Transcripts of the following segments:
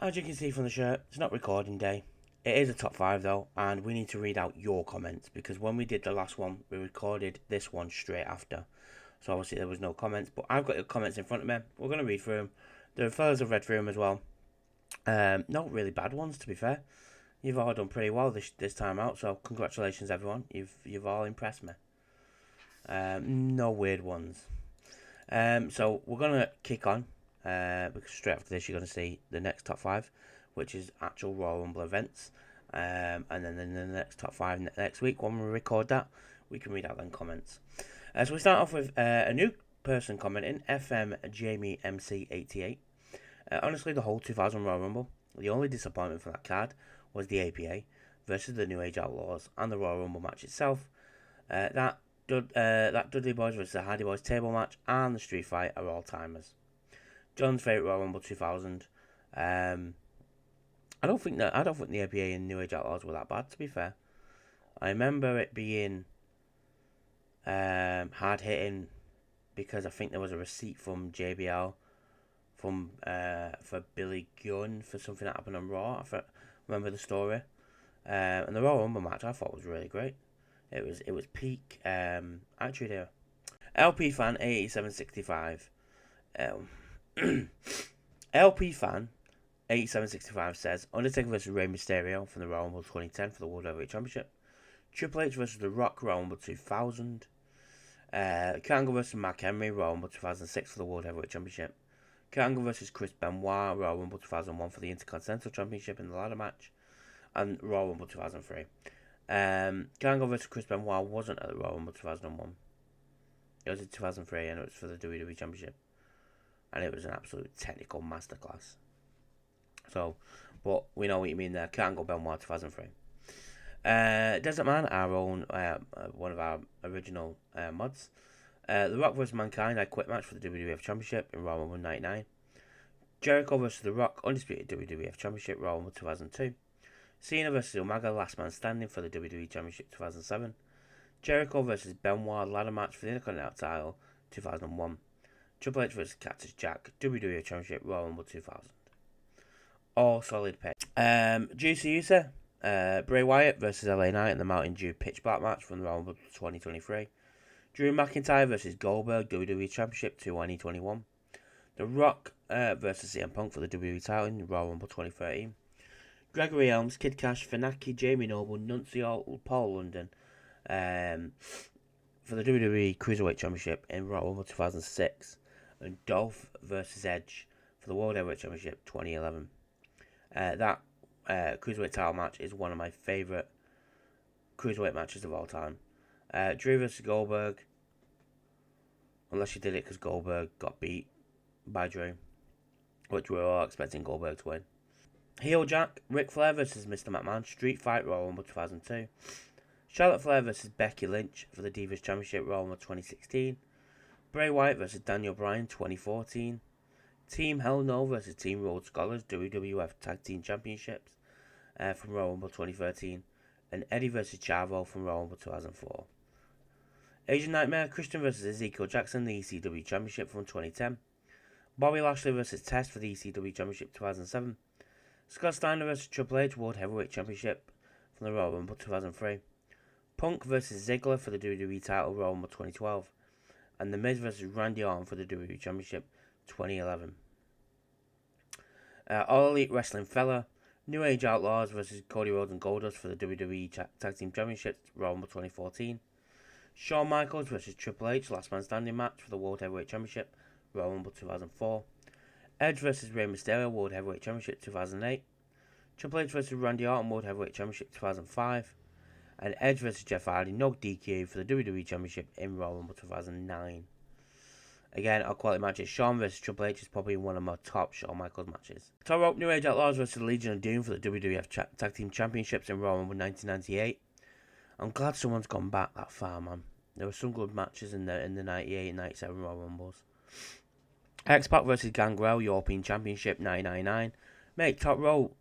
As you can see from the shirt, it's not recording day. It is a top 5 though, and we need to read out your comments because when we did the last one, we recorded this one straight after. So obviously there was no comments, but I've got your comments in front of me. We're going to read through them. The fellas have read through them as well. Not really bad ones, to be fair. You've all done pretty well this time out, so congratulations everyone. You've all impressed me. No weird ones. So we're gonna kick on because straight after this you're gonna see the next top 5, which is actual Royal Rumble events. And then in the next top 5 next week, when we record that, we can read out them comments. So we start off with a new person commenting, FM Jamie MC88. Honestly, the whole 2000 Royal Rumble, the only disappointment from that card was the APA versus the New Age Outlaws and the Royal Rumble match itself. That Dudley Boys versus the Hardy Boys table match and the street fight are all timers. John's favourite Royal Rumble 2000. I don't think the APA and New Age Outlaws were that bad, to be fair. I remember it being hard hitting because I think there was a receipt from JBL for Billy Gunn for something that happened on Raw. I remember the story. And the Royal Rumble match I thought was really great. It was peak. Actually, there. LP fan 8765. LP fan 8765 says Undertaker versus Rey Mysterio from the Royal Rumble 2010 for the World Heavyweight Championship. Triple H versus The Rock Royal Rumble 2000. Kurt Angle versus Mark Henry Royal Rumble 2006 for the World Heavyweight Championship. Kurt Angle versus Chris Benoit Royal Rumble 2001 for the Intercontinental Championship in the ladder match, and Royal Rumble 2003. Kurt Angle versus Chris Benoit wasn't at the Royal Rumble 2001. It was in 2003 and it was for the WWE Championship. And it was an absolute technical masterclass. So, but we know what you mean there. Kurt Angle Benoit 2003. Desert Man, our own, one of our original mods. The Rock vs Mankind, I quit match for the WWF Championship in Royal Rumble 99. Jericho vs The Rock, undisputed WWF Championship, Royal Rumble 2002. Cena vs Omega, Last Man Standing for the WWE Championship 2007. Jericho vs Benoit, ladder match for the Intercontinental title 2001. Triple H vs Cactus Jack, WWE Championship, Royal Rumble 2000. All solid picks. Juicy Usa, Bray Wyatt versus LA Knight in the Mountain Dew Pitch Black match from the Royal Rumble 2023. Drew McIntyre versus Goldberg, WWE Championship 2021. The Rock versus CM Punk for the WWE title in Royal Rumble 2013. Gregory Helms, Kid Cash, Funaki, Jamie Noble, Nunzio, Paul London for the WWE Cruiserweight Championship in Royal Rumble 2006. And Dolph versus Edge for the World Heavyweight Championship 2011. That Cruiserweight title match is one of my favourite Cruiserweight matches of all time. Drew versus Goldberg, unless you did it because Goldberg got beat by Drew, which we were all expecting Goldberg to win. Heel Jack, Ric Flair versus Mr. McMahon, Street Fight, Royal Rumble 2002. Charlotte Flair versus Becky Lynch for the Divas Championship, Royal Rumble 2016. Bray Wyatt versus Daniel Bryan, 2014. Team Hell No versus Team Rhodes Scholars, WWF Tag Team Championships from Royal Rumble 2013. And Eddie versus Chavo from Royal Rumble 2004. Asian Nightmare, Christian versus Ezekiel Jackson, the ECW Championship from 2010. Bobby Lashley versus Test for the ECW Championship 2007. Scott Steiner versus Triple H World Heavyweight Championship from the Royal Rumble 2003. Punk versus Ziggler for the WWE title, Royal Rumble 2012. And The Miz versus Randy Orton for the WWE Championship 2011. All Elite Wrestling Fella, New Age Outlaws versus Cody Rhodes and Goldust for the WWE Tag Team Championship, Royal Rumble 2014. Shawn Michaels versus Triple H, Last Man Standing match for the World Heavyweight Championship, Royal Rumble 2004. Edge versus Rey Mysterio, World Heavyweight Championship 2008. Triple H versus Randy Orton, World Heavyweight Championship 2005. And Edge versus Jeff Hardy, no DQ for the WWE Championship in Royal Rumble 2009. Again, our quality matches. Shawn versus Triple H is probably one of my top Shawn Michaels matches. Top Rope, New Age Outlaws versus Legion of Doom for the WWF Tag Team Championships in Royal Rumble 1998. I'm glad someone's gone back that far, man. There were some good matches in the 98 and 97 Royal Rumbles. X-Pac versus Gangrel, European Championship 1999. Mate, Top Rope's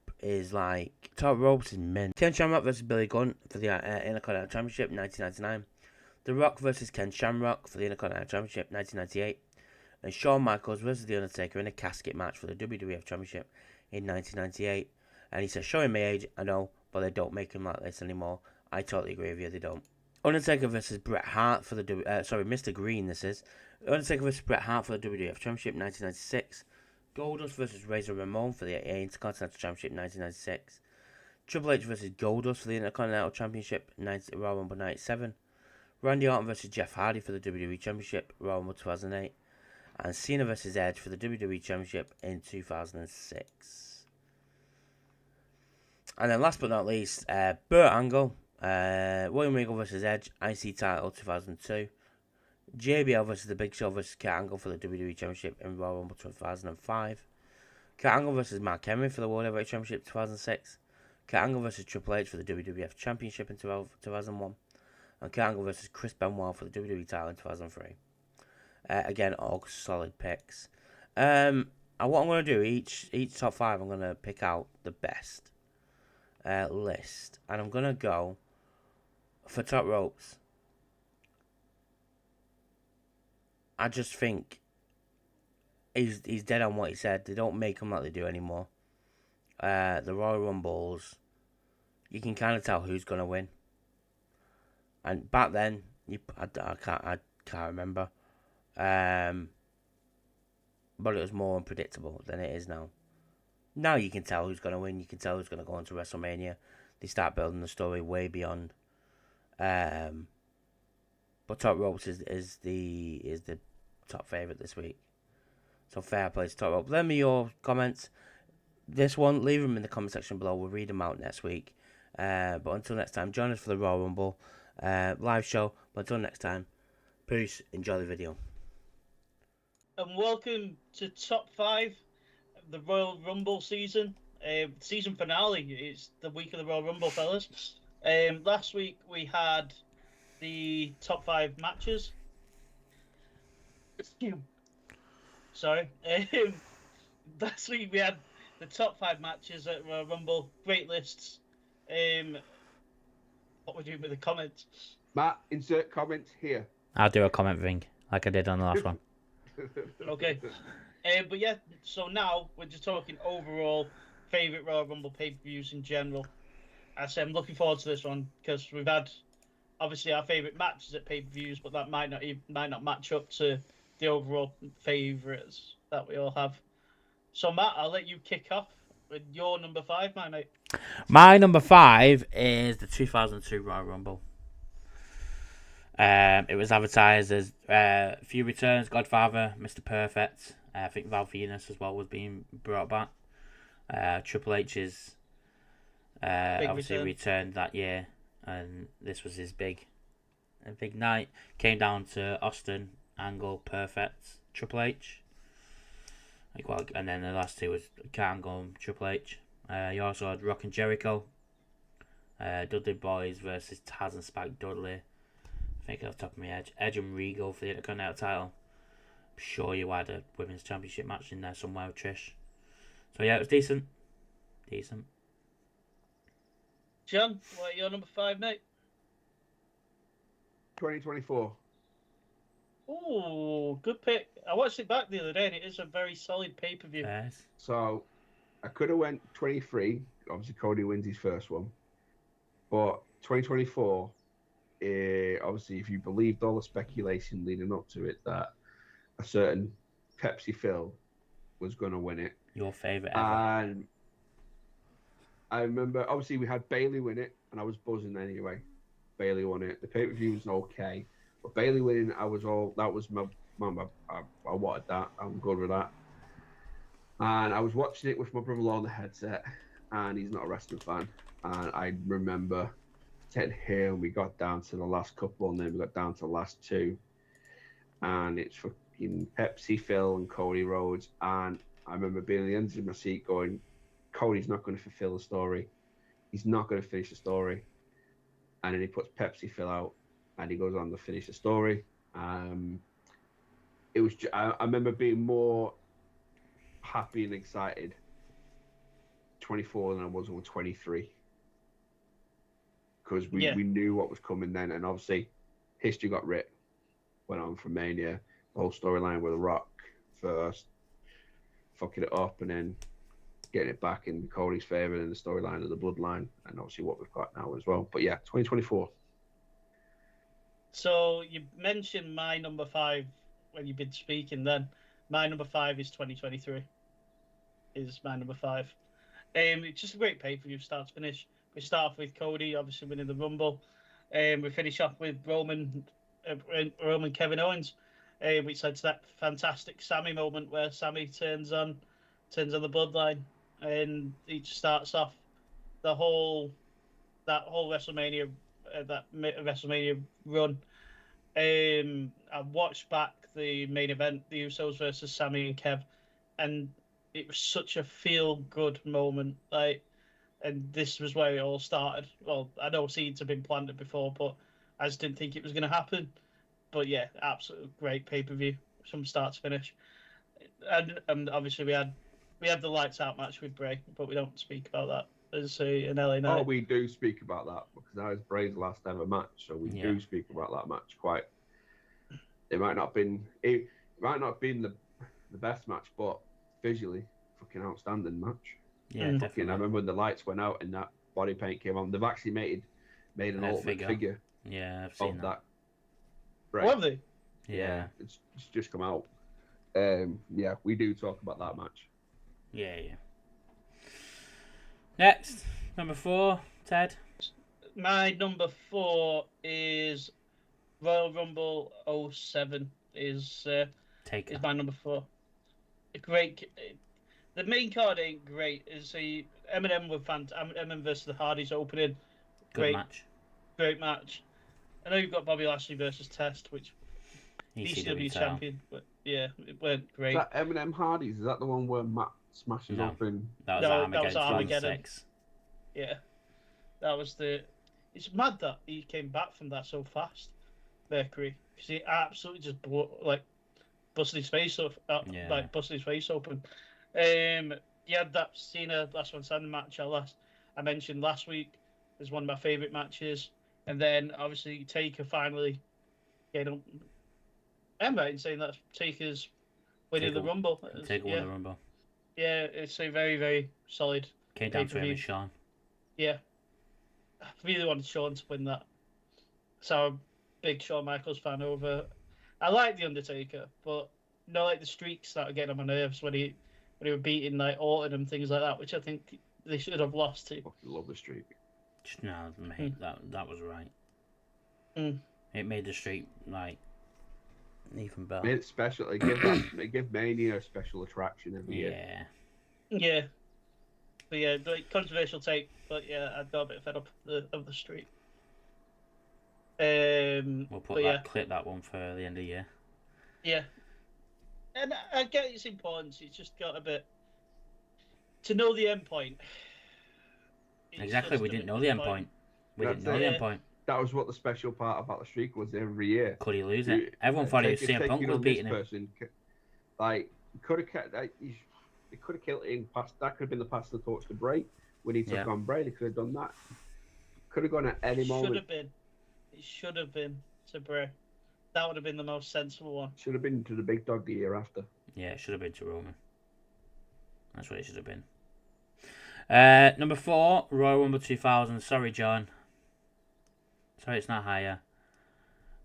is mint. Ken Shamrock versus Billy Gunn for the Intercontinental Championship 1999. The Rock versus Ken Shamrock for the Intercontinental Championship 1998. And Shawn Michaels versus The Undertaker in a casket match for the WWF Championship in 1998. And he says, showing my age, I know, but they don't make him like this anymore. I totally agree with you, they don't. Undertaker versus Bret Hart for the Mr. Green. This is Undertaker versus Bret Hart for the WWF Championship 1996. Goldust versus Razor Ramon for the Intercontinental Championship 1996. Triple H versus Goldust for the Intercontinental Championship Royal Rumble 97. Randy Orton versus Jeff Hardy for the WWE Championship Royal Rumble 2008. And Cena versus Edge for the WWE Championship in 2006. And then last but not least, Burt Angle, William Regal versus Edge, IC title 2002. JBL versus The Big Show versus Kurt Angle for the WWE Championship in Royal Rumble 2005. Kurt Angle versus Mark Henry for the World Heavyweight Championship 2006. Kurt Angle versus Triple H for the WWF Championship in 2001. And Kurt Angle versus Chris Benoit for the WWE title in 2003. Again, all solid picks. What I'm going to do, each top 5, I'm going to pick out the best list. And I'm going to go for top ropes. I just think he's dead on what he said. They don't make them like they do anymore. The Royal Rumbles, you can kind of tell who's going to win. And back then, I can't remember. But it was more unpredictable than it is now. Now you can tell who's going to win. You can tell who's going to go into WrestleMania. They start building the story way beyond. But Top Ropes is the top favourite this week. So fair play to Top Ropes. Let me your comments. This one, leave them in the comment section below. We'll read them out next week. But until next time, join us for the Royal Rumble live show. But until next time, peace. Enjoy the video. And welcome to Top 5 of the Royal Rumble season. Season finale. It's the week of the Royal Rumble, fellas. Last week we had the top 5 matches. Sorry. Last week we had the top 5 matches at Royal Rumble. Great lists. What we're doing with the comments. Matt, insert comments here. I'll do a comment thing like I did on the last one. Okay. But yeah, so now we're just talking overall favourite Royal Rumble pay-per-views in general. I say I'm looking forward to this one because we've had obviously our favourite matches at pay-per-views, but that might not match up to the overall favourites that we all have. So Matt, I'll let you kick off with your number 5, my mate. My number 5 is the 2002 Royal Rumble. It was advertised as a few returns: Godfather, Mr. Perfect. I think Val Venus as well was being brought back. Triple H's obviously returned that year, and this was his big night. Came down to Austin, Angle, Perfect, Triple H. And then the last two was Angle and Triple H. You also had Rock and Jericho, Dudley Boys versus Taz and Spike Dudley. I think off the top of my head, Edge and Regal for the Intercontinental title. I'm sure you had a women's championship match in there somewhere with Trish. So yeah, it was decent. John, what are your number 5, mate? 2024. Oh, good pick. I watched it back the other day, and it is a very solid pay-per-view. Yes. So I could have went 23. Obviously, Cody wins his first one. But 2024, obviously, if you believed all the speculation leading up to it that a certain Pepsi Phil was going to win it. Your favourite ever. And I remember, obviously, we had Bayley win it, and I was buzzing anyway. Bayley won it. The pay-per-view was okay. But Bayley winning, that was my I wanted that. I'm good with that. And I was watching it with my brother-in-law on the headset, and he's not a wrestling fan. And I remember getting here, and we got down to the last couple, and then we got down to the last 2. And it's fucking Pepsi Phil and Cody Rhodes. And I remember being on the end of my seat going, Cody's not going to fulfill the story. He's not going to finish the story. And then he puts Pepsi Phil out, and he goes on to finish the story. It was. I remember being more happy and excited 24 than I was on 23, because we knew what was coming then, and obviously history got writ. Went on from Mania, the whole storyline with The Rock first, fucking it up, and then getting it back in Cody's favour in the storyline of the Bloodline, and obviously what we've got now as well. But yeah, 2024. So you mentioned my number 5 when you've been speaking. Then my number 5 is 2023. Is my number 5. It's just a great pay-per-view, start to finish. We start off with Cody, obviously winning the Rumble. We finish off with Roman Kevin Owens, which led to that fantastic Sammy moment where Sammy turns on the Bloodline, and he starts off that whole WrestleMania WrestleMania run. I watched back the main event, the Usos versus Sammy and Kev, and it was such a feel-good moment. And this was where it all started. Well, I know seeds have been planted before, but I just didn't think it was going to happen. But yeah, absolutely great pay-per-view from start to finish. And obviously we had the lights out match with Bray, but we don't speak about that as an LA Knight. Oh, we do speak about that because that was Bray's last ever match, so we do speak about that match quite. It might not have been the best match, but visually, fucking outstanding match. Yeah, definitely. I remember when the lights went out and that body paint came on. They've actually made an ultimate figure. Yeah, I've seen that. Right. Have they? Yeah. It's just come out. Yeah, we do talk about that match. Yeah. Next, number 4, Ted. My number 4 is Royal Rumble 07 is my number 4. The main card ain't great. It's Eminem with Eminem versus the Hardys opening. Great match. I know you've got Bobby Lashley versus Test, which ECW champion, but yeah, it weren't great. Is that Eminem Hardys? Is that the one where Matt smashes open? That was Armageddon. Yeah, that was the. It's mad that he came back from that so fast, Mercury, because he absolutely just busted his face off, busted his face open. You had that Cena last one standing match I mentioned last week is one of my favourite matches, and then obviously Taker finally getting up. I'm right in saying that Taker's winning the Rumble. Taker won the Rumble. Yeah, it's a very, very solid. Came down to him and Shawn. Yeah, I really wanted Shawn to win that. So I'm a big Shawn Michaels fan over. I like the Undertaker, but like the streaks that are getting on my nerves when he were beating like Orton and things like that, which I think they should have lost to. I love the streak. No, mate, that was right. It made the streak even better. Made it special. It give Mania a special attraction every year. Yeah. But yeah, controversial take. But yeah, I've got a bit fed up of the streak. We'll clip that one for the end of the year. Yeah. And I get its importance. It's just got a bit to know the end point. Exactly, we didn't know the end point. That was what the special part about the streak was every year. Could he lose it? Everyone thought it was CM Punk was beating him. Could have killed it past. That could have been the pass of the torch to Bray when he took on Bray. They could have done that. Could have gone at any moment. It should have been to Bray. That would have been the most sensible one. Should have been to the big dog the year after. Yeah, it should have been to Roman. That's what it should have been. Number 4, Royal Rumble 2000. Sorry, John. Sorry, it's not higher.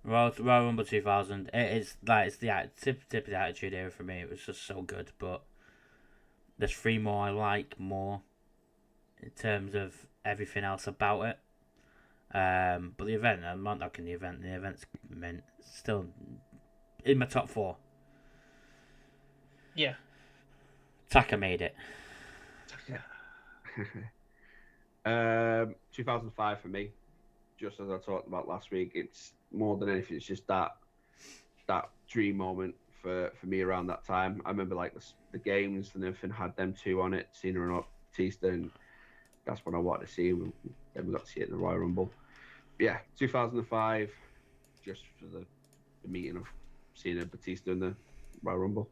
Royal Rumble 2000. It's the tip of the Attitude Era for me. It was just so good, but there's 3 more I like more in terms of everything else about it. But the event, I'm not knocking the event. The event's still in my top 4. Yeah. Taka made it. 2005 for me. Just as I talked about last week, it's more than anything. It's just that dream moment for me around that time. I remember the games and everything had them 2 on it, Cena and Batista, and that's what I wanted to see. Then we got to see it in the Royal Rumble. But yeah, 2005, just for the meeting of Cena and Batista in the Royal Rumble.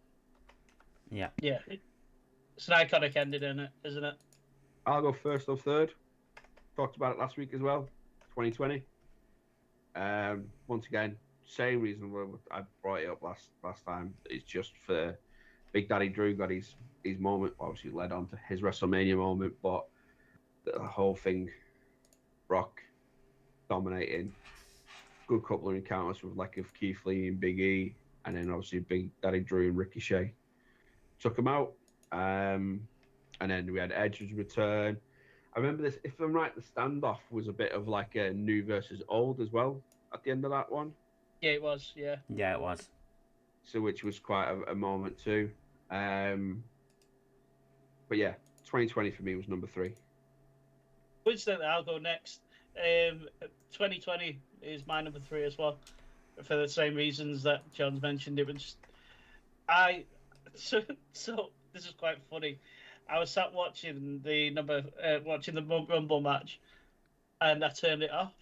Yeah. Yeah. It's an iconic ending, isn't it? I'll go first or third. Talked about it last week as well. 2020. Once again, same reason why I brought it up last time. It's just for Big Daddy Drew got his moment, obviously led on to his WrestleMania moment, but the whole thing, Brock dominating, good couple of encounters with like of Keith Lee and Big E, and then obviously Big Daddy Drew and Ricochet took him out. And then we had Edge's return. I remember this, if I'm right, the standoff was a bit of like a new versus old as well at the end of that one. Yeah, it was. Yeah. Yeah, it was. So which was quite a moment too. But yeah, 2020 for me was number 3. Coincidentally, I'll go next. 2020 is my number 3 as well, for the same reasons that John's mentioned. It was so this is quite funny. I was sat watching the Rumble match, and I turned it off.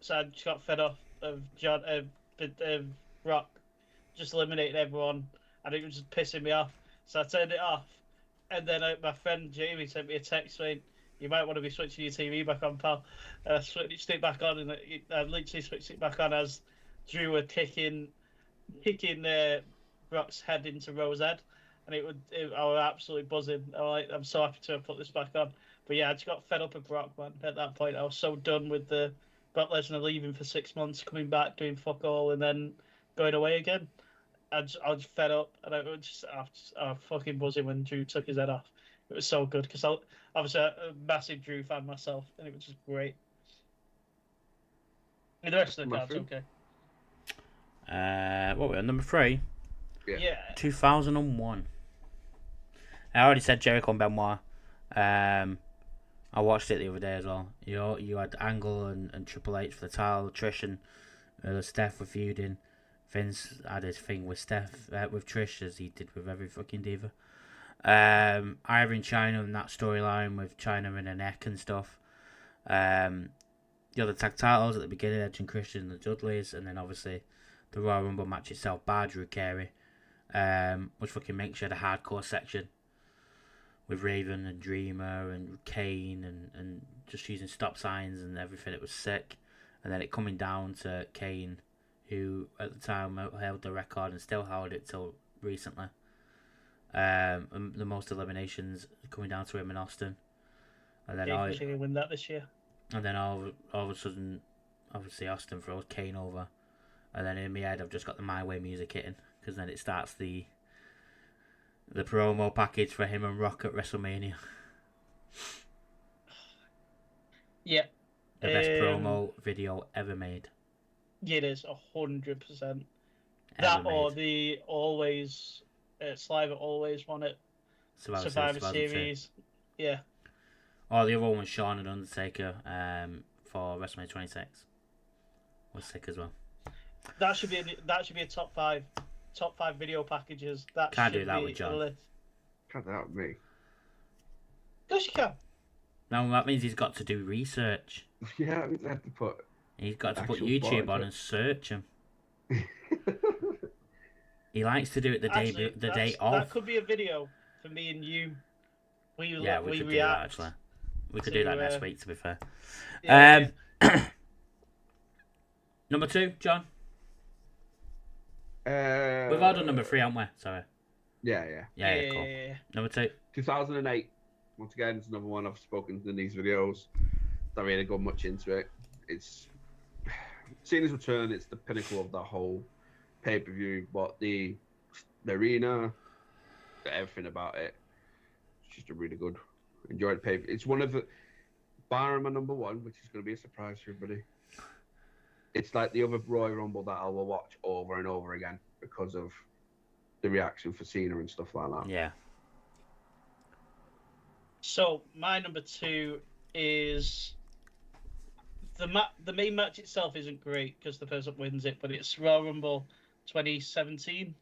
So I just got fed off of Rock just eliminating everyone, and it was just pissing me off. So I turned it off, and then my friend Jamie sent me a text saying, "You might want to be switching your TV back on, pal." And I switched it back on, and I literally switched it back on as Drew were kicking Brock's head into Rose's head, and I was absolutely buzzing. I'm so happy to have put this back on. But yeah, I just got fed up with Brock, man. At that point, I was so done with the Brock Lesnar leaving for 6 months, coming back, doing fuck all, and then going away again. I was fed up, and I was fucking buzzing when Drew took his head off. It was so good because obviously I'm a massive Drew fan myself, and it was just great. And the rest of the card's okay. What were we on? Number 3? Yeah. 2001. I already said Jericho and Benoit. I watched it the other day as well. You had Angle and Triple H for the title. Trish and Steph were feuding. Vince had his thing with with Trish, as he did with every fucking diva. Ira and China and that storyline with China in her neck and stuff. The other tag titles at the beginning, Edge and Christian and the Dudleys, and then obviously the Royal Rumble match itself, bar Drew Carey, which fucking makes you had a hardcore section with Raven and Dreamer and Kane and just using stop signs and everything. It was sick. And then it coming down to Kane, who at the time held the record and still held it till recently. The most eliminations coming down to him in Austin. And then He's going to win that this year. And then all of a sudden, obviously Austin throws Kane over. And then in my head I've just got the My Way music hitting, because then it starts the promo package for him and Rock at WrestleMania. Yeah. The best promo video ever made. Yeah, it is 100%. That or the Always Sliver Always won it. Survivor Series. Yeah. Oh, the other one was Shawn and Undertaker for WrestleMania 26. Was sick as well. That should be a top 5 video packages. That Can't should do that be with John. Can't do that with me. Yes, you can. No, that means he's got to do research. Yeah, I have to put. He's got to put YouTube on and search him. He likes to do it the day off. That could be a video for me and you. We could react. do that actually. We could do that next week, to be fair. Yeah. Number 2, John. We've all done number 3, haven't we? Sorry. Yeah. Cool. Yeah. Number 2. 2008. Once again, it's another one I've spoken in these videos. Don't really go much into it. It's Cena's return. It's the pinnacle of the whole pay-per-view. But the arena, everything about it, it's just a really good, enjoyed pay. It's one of the, barring my number 1, which is going to be a surprise for everybody. It's like the other Royal Rumble that I will watch over and over again because of the reaction for Cena and stuff like that. Yeah. So my number 2 is the main match itself isn't great because the person wins it, but it's Royal Rumble 2017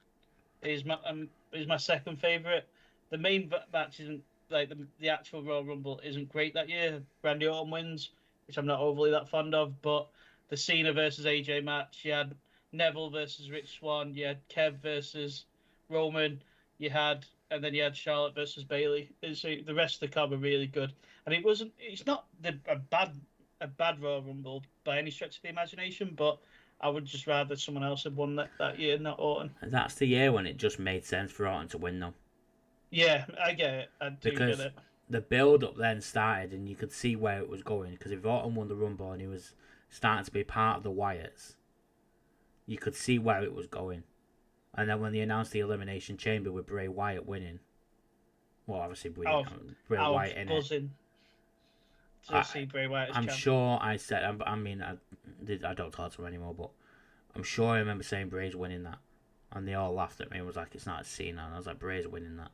is my second favorite. The main match isn't like the actual Royal Rumble isn't great that year. Randy Orton wins, which I'm not overly that fond of, but the Cena versus AJ match, you had Neville versus Rich Swann, you had Kev versus Roman, and then you had Charlotte versus Bayley. So the rest of the card were really good, and it's not a bad a bad Royal Rumble by any stretch of the imagination, but I would just rather someone else had won that year, not Orton. That's the year when it just made sense for Orton to win, though. Yeah, I get it. I do Because get it. the build up then started, and you could see where it was going. Because if Orton won the Rumble and he was starting to be part of the Wyatts, you could see where it was going. And then when they announced the Elimination Chamber with Bray Wyatt winning, well, obviously Bray Wyatt in it. Buzzing to see Bray Wyatt as I'm champ. sure I said. I don't talk to him anymore, but I'm sure I remember saying Bray's winning that, and they all laughed at me and was like, "It's not a scene," and I was like, "Bray's winning that."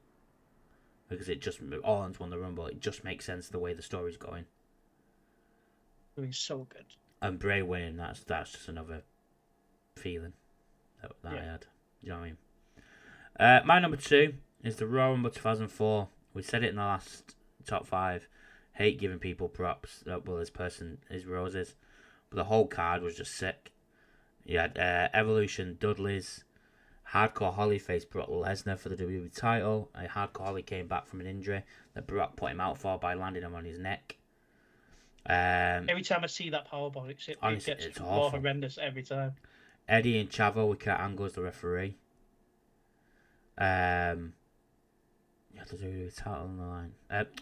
Because it just Orton's won the Rumble. It just makes sense the way the story's going. He's so good. And Bray winning, that's just another feeling that I had. You know what I mean? My number 2 is the Royal Rumble 2004. We said it in the last top 5. Hate giving people props. Well, this person is roses, but the whole card was just sick. You had Evolution, Dudley's. Hardcore Holly faced Brock Lesnar for the WWE title. Hardcore Holly came back from an injury that Brock put him out for by landing him on his neck. Every time I see that powerbomb, it gets more horrendous every time. Eddie and Chavo with Kurt Angle as the referee. You have to do the title on the line.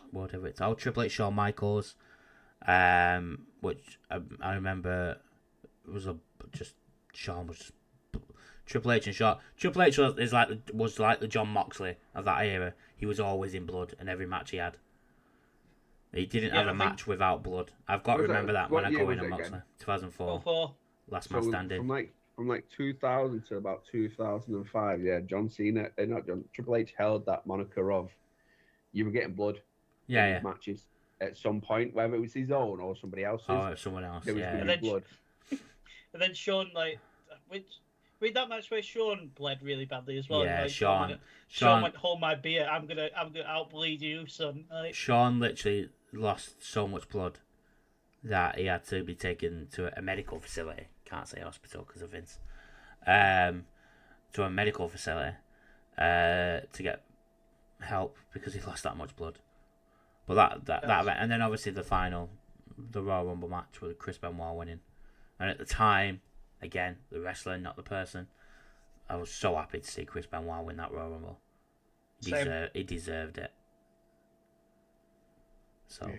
Whatever it's all. Triple H, Shawn Michaels. Which I remember was Shawn was just Triple H and Shawn. Triple H was like the John Moxley of that era. He was always in blood in every match he had. He didn't have a match without blood. I've got to remember that when I go in on Moxley. 2004. Last man standing. From like 2000 to about 2005, yeah, Triple H held that moniker of you were getting blood in his matches at some point, whether it was his own or somebody else's. Oh, someone else, there was going to be blood. And then Shawn, with that match where Shawn bled really badly as well. Yeah, Shawn went, hold my beer, I'm gonna outbleed you, son. Shawn literally lost so much blood that he had to be taken to a medical facility. Can't say hospital because of Vince. To a medical facility to get help because he lost that much blood. But that event, and then obviously the final, the Royal Rumble match with Chris Benoit winning, and at the time, again, the wrestler, not the person, I was so happy to see Chris Benoit win that Royal Rumble. He deserved it. So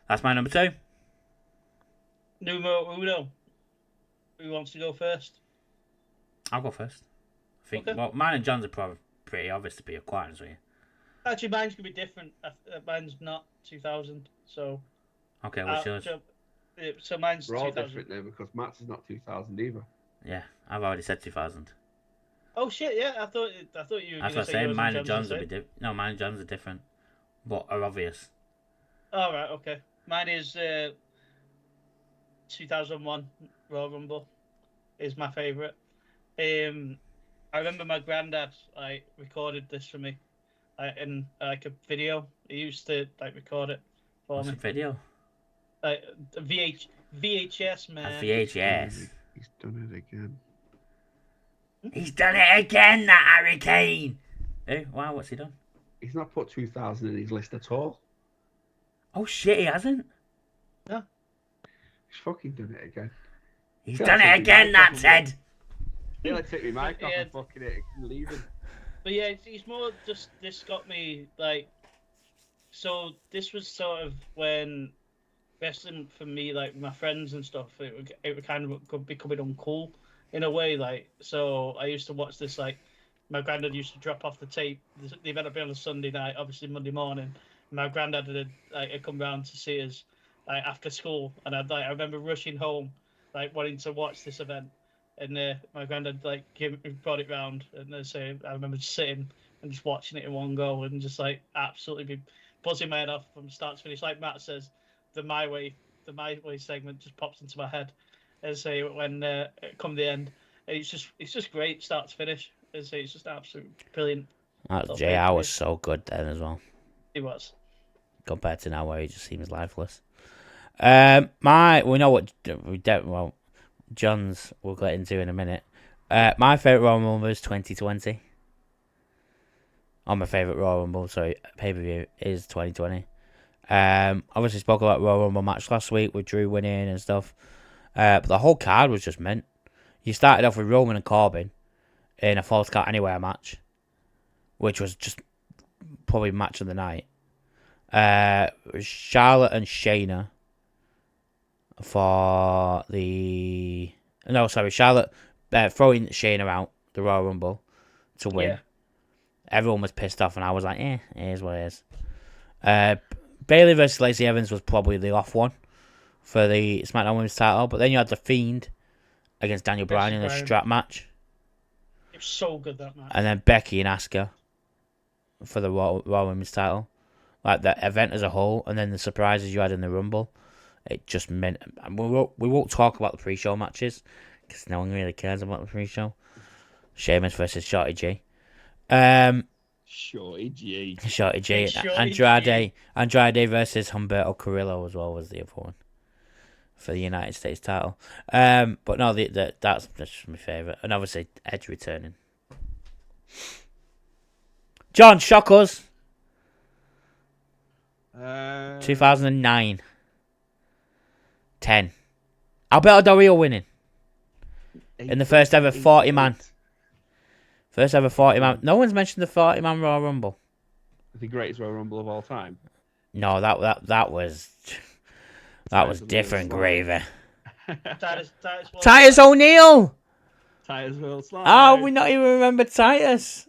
that's my number 2. Numero uno. Who wants to go first? I'll go first. I think. Okay. Well, mine and John's are probably pretty obvious to be quite honest with you. Actually, mine's gonna be different. Mine's not 2000. So. Okay, what's yours? So mine's 2000. We're all different there because Matt's is not 2000 either. Yeah, I've already said 2000. Oh shit! Yeah, I thought you were going to say mine and John's will be different. No, mine and John's are different, but are obvious. All right. Okay. Mine is 2001 Royal Rumble is my favourite. I remember my granddad recorded this for me in a video. He used to record it for me. What's a video? VHS, man. A VHS. He's done it again. He's done it again, that hurricane. Hey, wow, what's he done? He's not put 2000 in his list at all. Oh shit, he hasn't? No. He's fucking done it again. He's done it again, that Ted. He'll take my mic off and fucking it and leave him. But yeah, it's more just, this got me, so this was sort of when wrestling for me, my friends and stuff, it would kind of becoming uncool in a way, so I used to watch this, my granddad used to drop off the tape, the event would be on a Sunday night, obviously Monday morning, my granddad had come round to see us, after school, and I remember rushing home, wanting to watch this event, and my granddad brought it round, and I remember just sitting and just watching it in one go, and just absolutely be buzzing my head off from start to finish. Like Matt says, the My Way segment just pops into my head, when it come the end, it's just great start to finish. It's just absolutely brilliant. JR was so good then as well. He was. Compared to now where he just seems lifeless. We know what we don't. Well, John's we'll get into in a minute. My favourite Royal Rumble is 2020. My favourite Royal Rumble, pay-per-view is 2020. Obviously spoke about Royal Rumble match last week with Drew winning and stuff. But the whole card was just mint. You started off with Roman and Corbin in a Falls Count Anywhere match, which was just probably match of the night. Charlotte and Shayna for the... No, sorry, Charlotte throwing Shayna out the Royal Rumble to win. Yeah. Everyone was pissed off, and I was like, it is what it is. Bayley versus Lacey Evans was probably the off one for the SmackDown Women's title, but then you had The Fiend against Daniel Bryan in a strap match. It was so good, that match. And then Becky and Asuka for the Raw Women's title. Like, the event as a whole, and then the surprises you had in the Rumble. It just meant... We won't talk about the pre-show matches, because no one really cares about the pre-show. Sheamus versus Shorty G. Shorty G. Shorty G. Shorty Andrade versus Humberto Carrillo as well was the other one for the United States title. But no, that's my favourite. And obviously, Edge returning. John, shock us. 2009. 10. Alberto Del Rio winning. In the first ever 40-man. First ever 40-man. No one's mentioned the 40-man Royal Rumble. The greatest Royal Rumble of all time. No, that was different gravy. Titus O'Neil. Titus will slide. Oh, we not even remember Titus.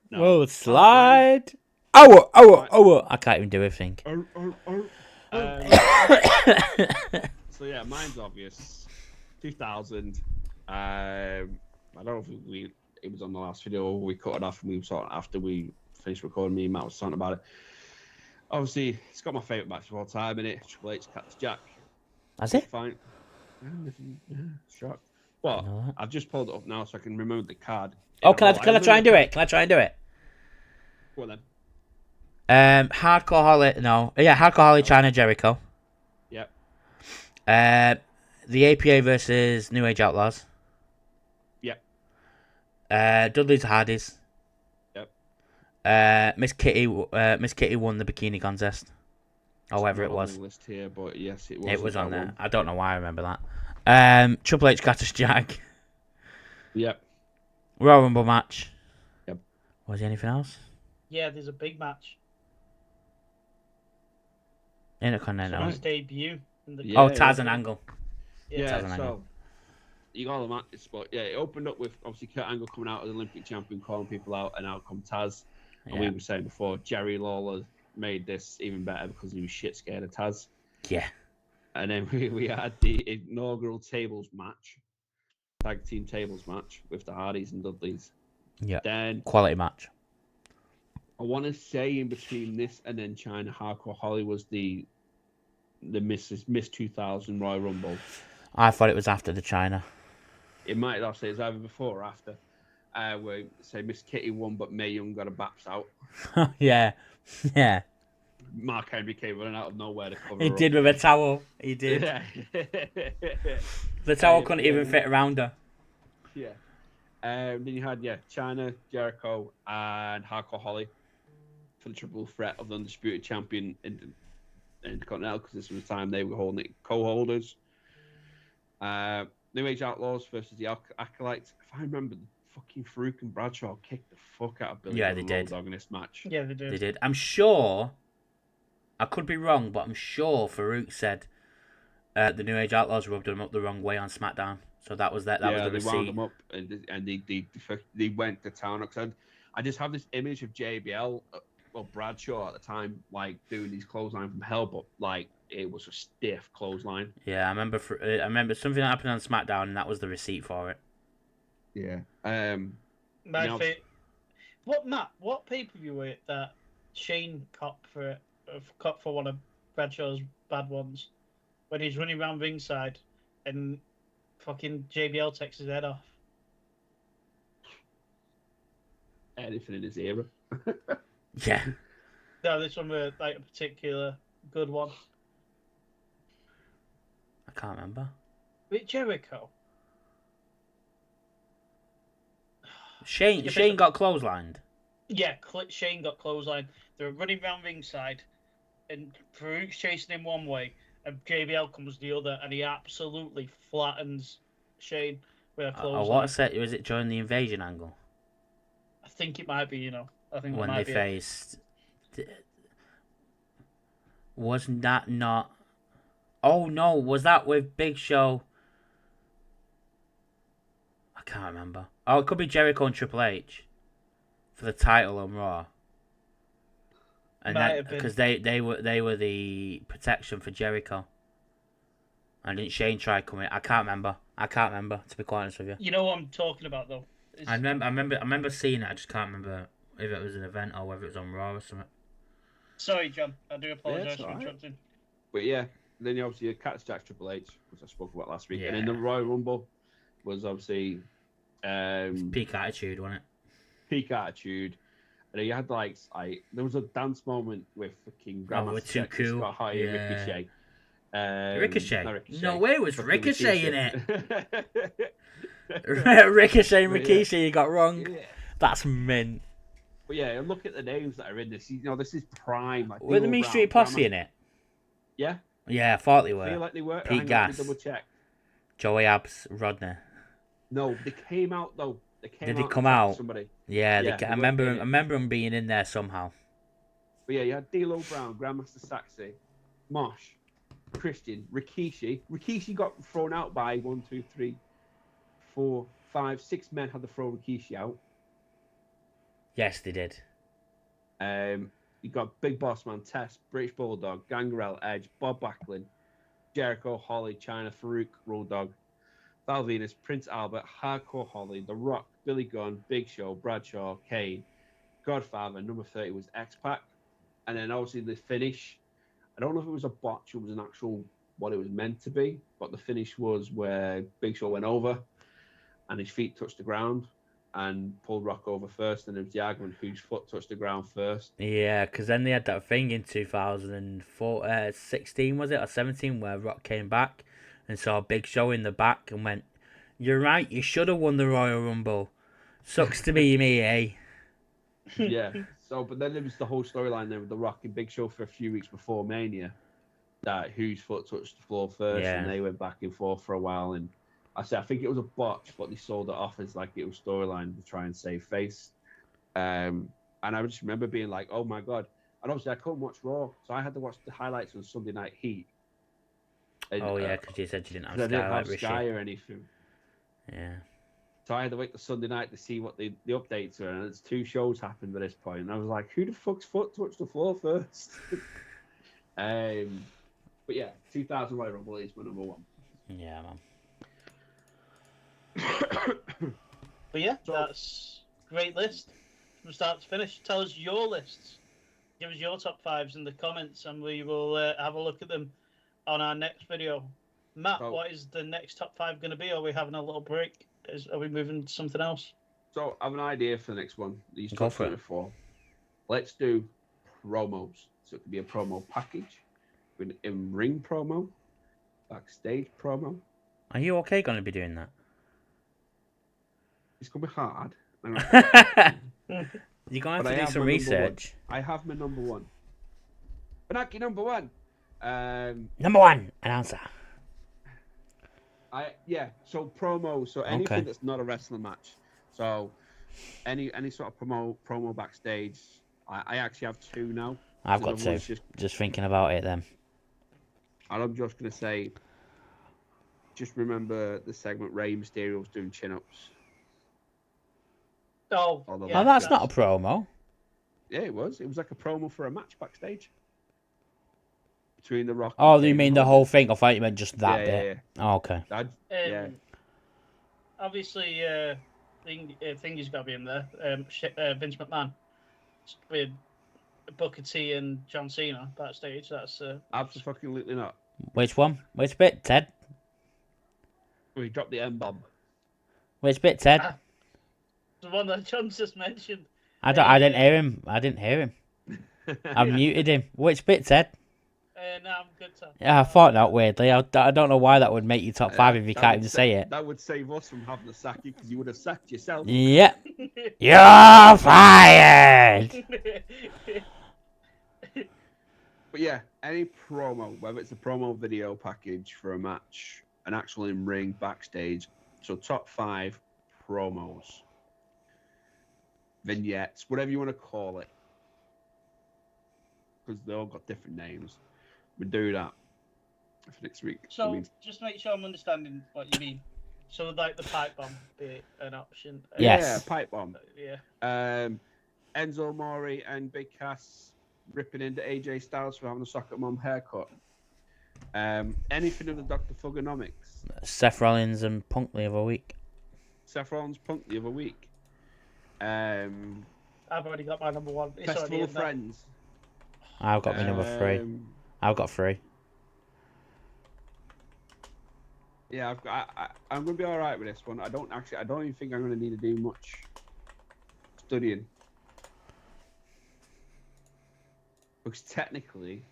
No. Will slide. Oh! I can't even do anything. So yeah, mine's obvious. 2000. I don't know if it was on the last video. We cut it off and we sort of, after we finished recording, me and Matt was talking about it. Obviously, it's got my favourite match of all time in it. Triple H Cactus Jack. Has it? Fine. Yeah, shocked. Well, I've just pulled it up now so I can remove the card. Oh, can I try and do it? Can I try and do it? Go on then. Hardcore Holly. No. Yeah, Hardcore Holly, China Jericho. Yep. The APA versus New Age Outlaws. Yep. Dudley's Hardys. Yep. Miss Kitty won the bikini contest. However it was. On the list here, but yes, it was. It was on there. One. I don't know why I remember that. Triple H Cactus Jack. Yep. Royal Rumble match. Yep. Was there anything else? Yeah, there's a big match. Intercontinental. His debut. Taz and Angle. Yeah, Taz and so Angle. you got all the matches, but yeah, it opened up with obviously Kurt Angle coming out as Olympic champion, calling people out, and out come Taz. And we were saying before, Jerry Lawler made this even better because he was shit scared of Taz. Yeah. And then we had the inaugural tables match, tag team tables match with the Hardys and Dudleys. Yeah. Then quality match. I want to say in between this and then China Hardcore Holly was the Miss 2000 Royal Rumble. I thought it was after the China. It might have said it's either before or after. Where say Miss Kitty won, but Mae Young got a baps out. Yeah. Mark Henry came running out of nowhere to cover. He her did up. with a towel. He did. Yeah. The towel couldn't even fit around her. Yeah. Then you had China, Jericho, and Hardcore Holly for the triple threat of the undisputed champion in Continental, because this was the time they were holding it co-holders. New Age Outlaws versus the Acolytes. If I remember, fucking Farouk and Bradshaw kicked the fuck out of Billy Yeah, they did. Dog in this match. Yeah, they did. They did. I'm sure. I could be wrong, but I'm sure Farouk said the New Age Outlaws rubbed him up the wrong way on SmackDown. So that was that. That was the receipt. They wound them up and they went to town. Because I just have this image of JBL, Bradshaw at the time, like doing these clothesline from hell, but like it was a stiff clothesline. Yeah, I remember something that happened on SmackDown, and that was the receipt for it. Yeah. What pay-per-view were it that Shane cop for one of Bradshaw's bad ones when he's running around ringside and fucking JBL takes his head off? Anything in his era. Yeah. No, this one was like a particular good one. I can't remember. With Jericho. Shane got clotheslined. Yeah, Shane got clotheslined. They were running around ringside, and Farouk's chasing him one way, and JBL comes the other, and he absolutely flattens Shane with a I clothesline. what set was it during the invasion angle I think it might be, you know. I think that when they might be it. faced? Wasn't that not? Oh no, was that with Big Show? I can't remember. Oh, it could be Jericho and Triple H for the title on Raw. And Might that have been. because they were the protection for Jericho. And didn't Shane try coming? I can't remember. To be quite honest with you. You know what I'm talking about, though. I remember seeing it. I just can't remember if it was an event or whether it was on Raw or something. Sorry, John. I do Yeah, apologise it's for all right. interrupting. But yeah, then you obviously had Cactus Jack Triple H, which I spoke about last week, and then Yeah. the Royal Rumble was obviously Peak attitude, wasn't it? peak attitude. And then you had like there was a dance moment with fucking Grandmaster with Too Sexy, Cool. Scott High and Yeah. Ricochet. Ricochet? No way, it was Fucking Ricochet in it. it. Ricochet and But yeah. Rikishi, you got wrong. Yeah. That's mint. But yeah, and look at the names that are in this. You know, this is prime. Like Were the Mean Street Posse in it? Yeah. Yeah, I thought they I feel were. like they were. Pete Hang on, let me Gas. double check. Joey Abs, Rodney. No, they came out though. Did they and come attacked out? Somebody. Yeah, Yeah, I they weren't remember. in it. I remember them being in there somehow. But yeah, you had D'Lo Brown, Grandmaster Saxy, Mosh, Christian, Rikishi. Rikishi got thrown out by 1, 2, 3, 4, 5, 6 men had to throw Rikishi out. Yes, they did. You got Big Boss Man, Test, British Bulldog, Gangrel, Edge, Bob Backlund, Jericho, Holly, China, Farouk, Road Dogg, Val Venus, Prince Albert, Hardcore Holly, The Rock, Billy Gunn, Big Show, Bradshaw, Kane, Godfather. Number 30 was X-Pac. And then obviously the finish, I don't know if it was a botch or it was an actual what it was meant to be, but the finish was where Big Show went over and his feet touched the ground and pulled Rock over first, and it was the argument whose foot touched the ground first. Yeah, because then they had that thing in 2016, was it, or 17, where Rock came back and saw a Big Show in the back and went, "You're right, you should have won the Royal Rumble. Sucks to be me, eh?" Yeah. So, but then there was the whole storyline there with The Rock and Big Show for a few weeks before Mania, that whose foot touched the floor first, Yeah. and they went back and forth for a while. And I think it was a botch, but they sold it off as like it was storyline to try and save face. And I just remember being like, "Oh my god!" And obviously I couldn't watch Raw, so I had to watch the highlights on Sunday Night Heat. And, Oh yeah, because you said you didn't have 'cause I Sky didn't like have Sky or anything. Yeah. So I had to wait till Sunday night to see what the updates were, and it's 2 shows happened at this point. And I was like, who the fuck's foot touched the floor first? But yeah, 2000 Royal Rumble is my number 1. Yeah, man. But yeah, So- that's a great list from start to finish. Tell us your lists. Give us your top 5s in the comments, and we will have a look at them on our next video. Matt, So- what is the next top 5 going to be? Are we having a little break? Are we moving to something else? So I have an idea for the next one. These Go talked for about it. before. Let's do promos. So it could be a promo package, an in-ring promo, backstage promo. Are you okay going to be doing that? It's gonna be hard. You're going to have But to I do have some my number research. I have my number 1. Benaki number 1. Number 1, announcer. So promo. So anything Okay. that's not a wrestling match. So any sort of promo backstage. I actually have 2 now. I've So got the 2. one's Just thinking about it then. And I'm just gonna say, just remember the segment Rey Mysterio's doing chin-ups. Oh, Although yeah, Oh, that's not a promo. Yeah, it was. It was like a promo for a match backstage between the Rock. Oh, and you Kane mean and the Hogan. whole thing? I thought you meant just that Yeah, bit. yeah, Oh, okay. yeah. Yeah. Obviously, Thingy's got to be in there. Vince McMahon with Booker T and John Cena backstage. That's Absolutely not. Which one? Which bit, Ted? We dropped the M-bomb. Which bit, Ted? the one that John just mentioned. I didn't hear him. I didn't hear him. I muted him. Which bit, Ted? No, I'm good, Tom. Yeah, I thought that weirdly. I don't know why that would make you top 5 if you That can't would even say it. That would save us from having to sack you because you would have sacked yourself. Yeah. You're fired! But yeah, any promo, whether it's a promo video package for a match, an actual in ring, backstage, so top 5 promos, vignettes, whatever you want to call it, because they all got different names. We do that for next week. So just make sure I'm understanding what you mean. So like the pipe bomb be an option. Yes. Yeah, pipe bomb. Yeah. Enzo Mori and Big Cass ripping into AJ Styles for having a socket mom haircut. Anything of the Dr. Fugonomics. Seth Rollins and Punk the other week. Seth Rollins Punk the other week. I've already got my number 1. It's Festival already of in there. Friends. I've got my number 3. I've got 3. Yeah, I'm gonna be all right with this one. I don't even think I'm gonna need to do much studying, because technically,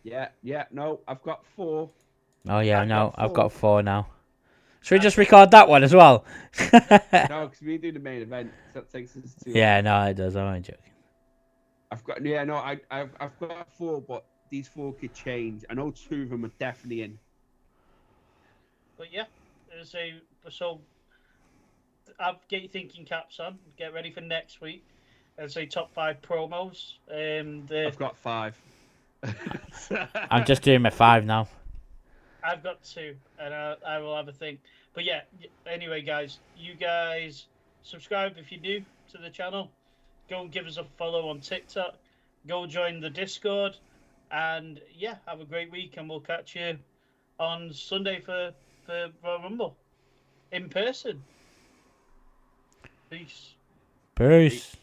no, I've got 4. Oh yeah, no, I've got 4. 4 now. Should we just record that one as well? No, because we do the main event. So that takes us to. Yeah, no, it does. I'm joking. I've got I've got 4, but these 4 could change. I know 2 of them are definitely in. But yeah, so I'll get your thinking caps on. Get ready for next week. And say top 5 promos. I've got 5. I'm just doing my 5 now. I've got 2, and I will have a think. But yeah, anyway, guys, you guys subscribe if you're new to the channel. Go and give us a follow on TikTok. Go join the Discord. And yeah, have a great week, and we'll catch you on Sunday for Royal Rumble in person. Peace. Peace.